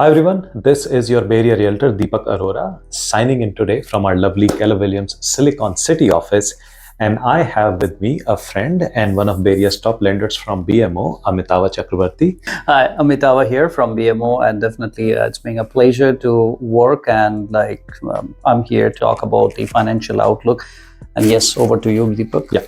Hi everyone, this is your Bay Area Realtor Deepak Arora signing in today from our lovely Keller Williams Silicon City office. And I have with me a friend and one of Bay Area's top lenders from BMO, Amitava Chakraborty. Hi, Amitava here from BMO, and definitely it's been a pleasure to work. And I'm here to talk about the financial outlook. And yes, over to you, Deepak. Yeah.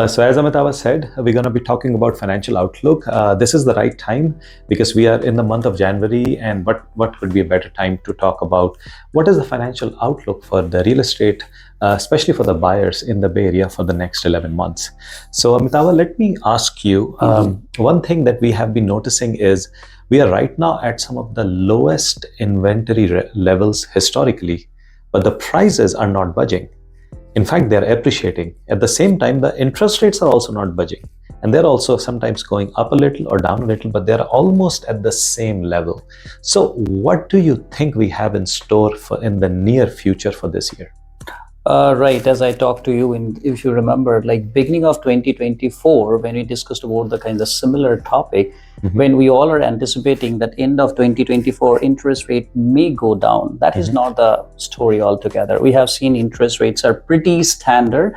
So as Amitava said, we're going to be talking about financial outlook. This is the right time because we are in the month of January, and what could be a better time to talk about what is the financial outlook for the real estate, especially for the buyers in the Bay Area for the next 11 months. So Amitava, let me ask you, one thing that we have been noticing is we are right now at some of the lowest inventory levels historically, but the prices are not budging. In fact, they're appreciating. At the same time, the interest rates are also not budging. And they're also sometimes going up a little or down a little, but they're almost at the same level. So what do you think we have in store in the near future for this year? Right, as I talked to you, if you remember, like beginning of 2024, when we discussed about the kind of similar topic, when we all are anticipating that end of 2024 interest rate may go down, that is not the story altogether. We have seen interest rates are pretty standard.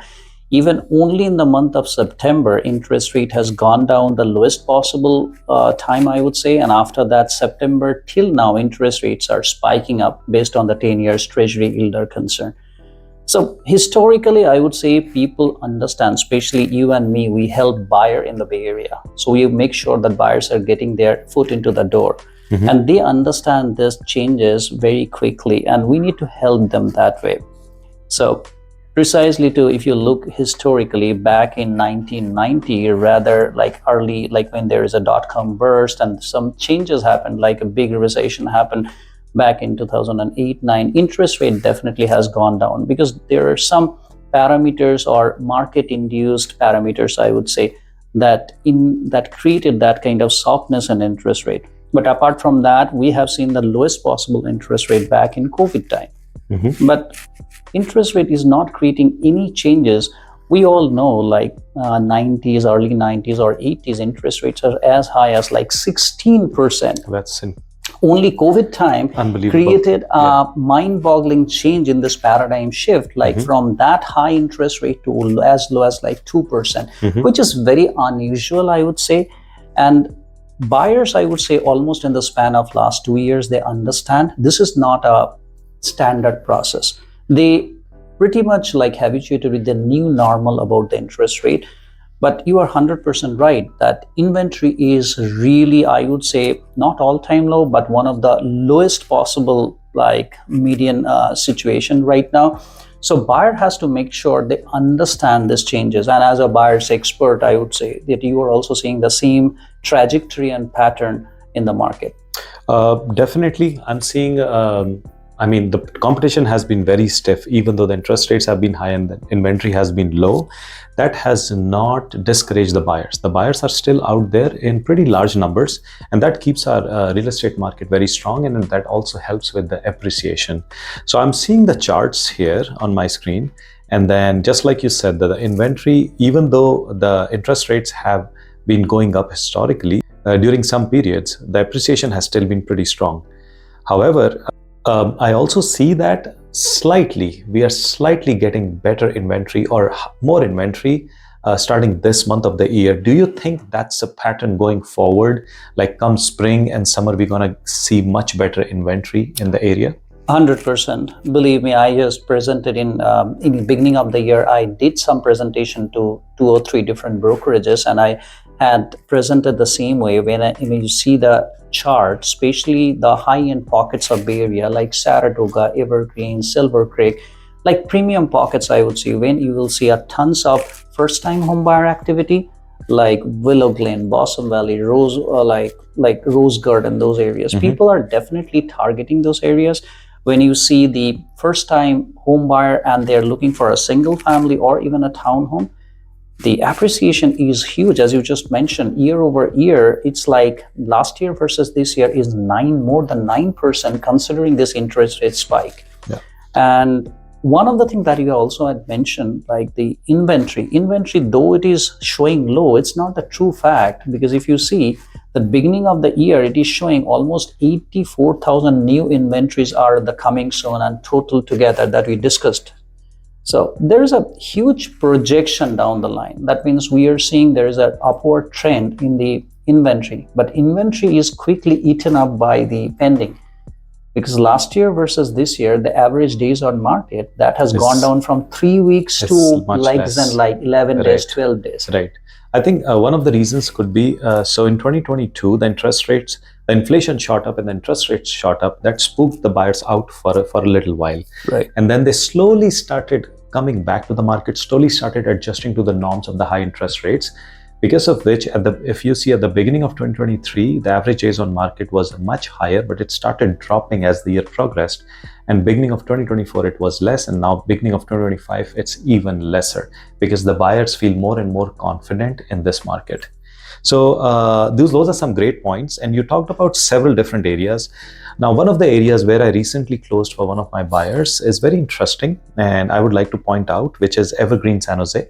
Even only in the month of September, interest rate has gone down the lowest possible time, I would say. And after that, September till now, interest rates are spiking up based on the 10 years treasury yield are concerned. So historically, I would say people understand, especially you and me, we help buyer in the Bay Area. So we make sure that buyers are getting their foot into the door. And they understand this changes very quickly, and we need to help them that way. So precisely if you look historically back in 1990, rather like early, like when there is a dot-com burst and some changes happened, like a big recession happened, back in 2008-9, interest rate definitely has gone down because there are some parameters or market-induced parameters, I would say, that created that kind of softness in interest rate. But apart from that, we have seen the lowest possible interest rate back in COVID time. But interest rate is not creating any changes. We all know like 90s, early 90s or 80s, interest rates are as high as like 16%. That's only COVID time created a mind-boggling change in this paradigm shift, like from that high interest rate to as low as like 2%, which is very unusual, I would say. And buyers, I would say, almost in the span of last 2 years, they understand this is not a standard process. They pretty much like habituated with the new normal about the interest rate. But you are 100% right that inventory is really, I would say, not all-time low, but one of the lowest possible like median situation right now. So buyer has to make sure they understand these changes. And as a buyer's expert, I would say that you are also seeing the same trajectory and pattern in the market. Definitely, I'm seeing the competition has been very stiff, even though the interest rates have been high and the inventory has been low. That has not discouraged the buyers. The buyers are still out there in pretty large numbers, and that keeps our real estate market very strong, and that also helps with the appreciation. So I'm seeing the charts here on my screen, and then just like you said, the inventory, even though the interest rates have been going up historically, during some periods, the appreciation has still been pretty strong. However, I also see that we are slightly getting better inventory or more inventory starting this month of the year. Do you think that's a pattern going forward? Like come spring and summer, we're going to see much better inventory in the area? 100%. Believe me, I just presented in the beginning of the year. I did some presentation to 2 or 3 different brokerages, and I had presented the same way. When you see the chart, especially the high-end pockets of Bay Area like Saratoga, Evergreen, Silver Creek, like premium pockets, I would say, when you will see a tons of first-time homebuyer activity, like Willow Glen, Blossom Valley, Rose, like Rose Garden, those areas. People are definitely targeting those areas. When you see the first-time home buyer and they're looking for a single family or even a townhome, the appreciation is huge. As you just mentioned, year over year, it's like last year versus this year is more than 9%, considering this interest rate spike. Yeah. And one of the things that you also had mentioned, like the inventory, though it is showing low, it's not the true fact, because if you see the beginning of the year, it is showing almost 84,000 new inventories are the coming soon, and total together that we discussed. So there is a huge projection down the line. That means we are seeing there is an upward trend in the inventory, but inventory is quickly eaten up by the pending. Because last year versus this year, the average days on market that has gone down from 3 weeks to less than like 11 days, 12 days. Right. I think one of the reasons could be, so in 2022, the inflation shot up and the interest rates shot up. That spooked the buyers out for a little while. Right. And then they slowly started coming back to the market, slowly started adjusting to the norms of the high interest rates. Because of which, if you see at the beginning of 2023, the average days on market was much higher, but it started dropping as the year progressed. And beginning of 2024, it was less. And now beginning of 2025, it's even lesser because the buyers feel more and more confident in this market. So those are some great points. And you talked about several different areas. Now, one of the areas where I recently closed for one of my buyers is very interesting. And I would like to point out, which is Evergreen San Jose.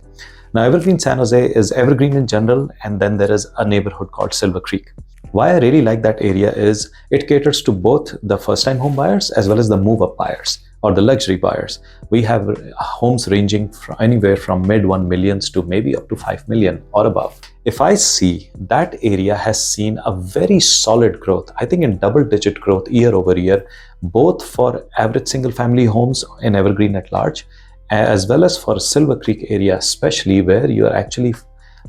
Now, Evergreen San Jose is evergreen in general, and then there is a neighborhood called Silver Creek. Why I really like that area is it caters to both the first-time home buyers as well as the move-up buyers or the luxury buyers. We have homes ranging from anywhere from mid 1 millions to maybe up to 5 million or above. If I see that area has seen a very solid growth, I think in double-digit growth year over year, both for average single-family homes in Evergreen at large, as well as for Silver Creek area, especially where you are actually,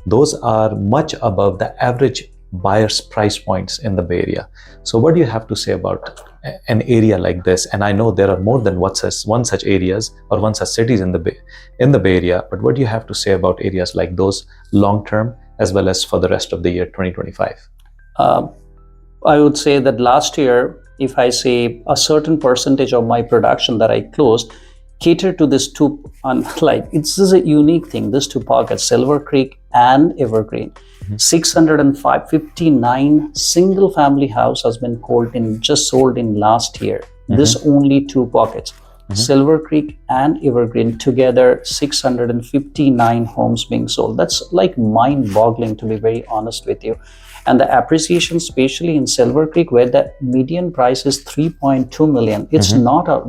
those are much above the average buyer's price points in the Bay Area. So what do you have to say about an area like this? And I know there are more than one such areas or one such cities in the Bay Area, but what do you have to say about areas like those long term as well as for the rest of the year 2025? I would say that last year, if I say a certain percentage of my production that I closed cater to this two, this is a unique thing, this two pockets, Silver Creek and Evergreen. Mm-hmm. 659 single family house has been sold in last year. Mm-hmm. This only two pockets, mm-hmm. Silver Creek and Evergreen together, 659 homes being sold. That's like mind-boggling, to be very honest with you. And the appreciation, especially in Silver Creek, where the median price is 3.2 million, it's mm-hmm. not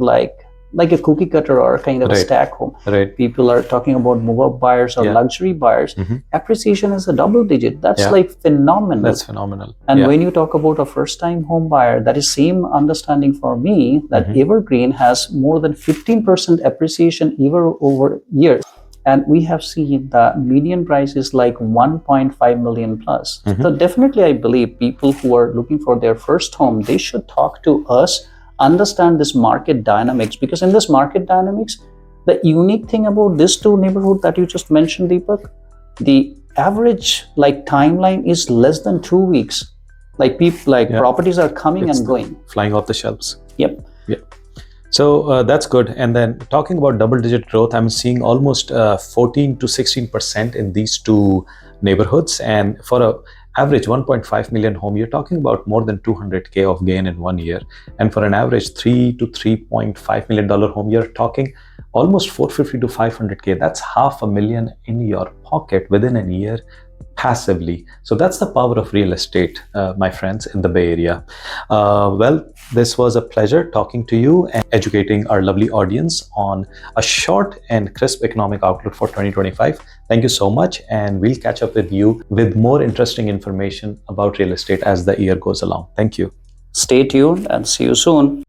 like a cookie cutter or kind of a stack home. Right. People are talking about move-up buyers or luxury buyers. Mm-hmm. Appreciation is a double digit. That's like phenomenal. That's phenomenal. And when you talk about a first-time home buyer, that is same understanding for me that mm-hmm. Evergreen has more than 15% appreciation year over year. And we have seen the median price is like 1.5 million plus. Mm-hmm. So definitely I believe people who are looking for their first home, they should talk to us, understand this market dynamics, because in this market dynamics, the unique thing about this two neighborhood that you just mentioned, Deepak, the average timeline is less than 2 weeks. Properties are coming and going, flying off the shelves. Yep. So that's good. And then talking about double-digit growth, I'm seeing almost 14 to 16% in these two neighborhoods. And for a average 1.5 million home, you're talking about more than 200K of gain in 1 year. And for an average $3 to $3.5 million home, you're talking almost 450 to 500K. That's $500,000 in your pocket within a year passively. So that's the power of real estate, my friends, in the Bay Area. Well, this was a pleasure talking to you and educating our lovely audience on a short and crisp economic outlook for 2025. Thank you so much, and we'll catch up with you with more interesting information about real estate as the year goes along. Thank you. Stay tuned and see you soon.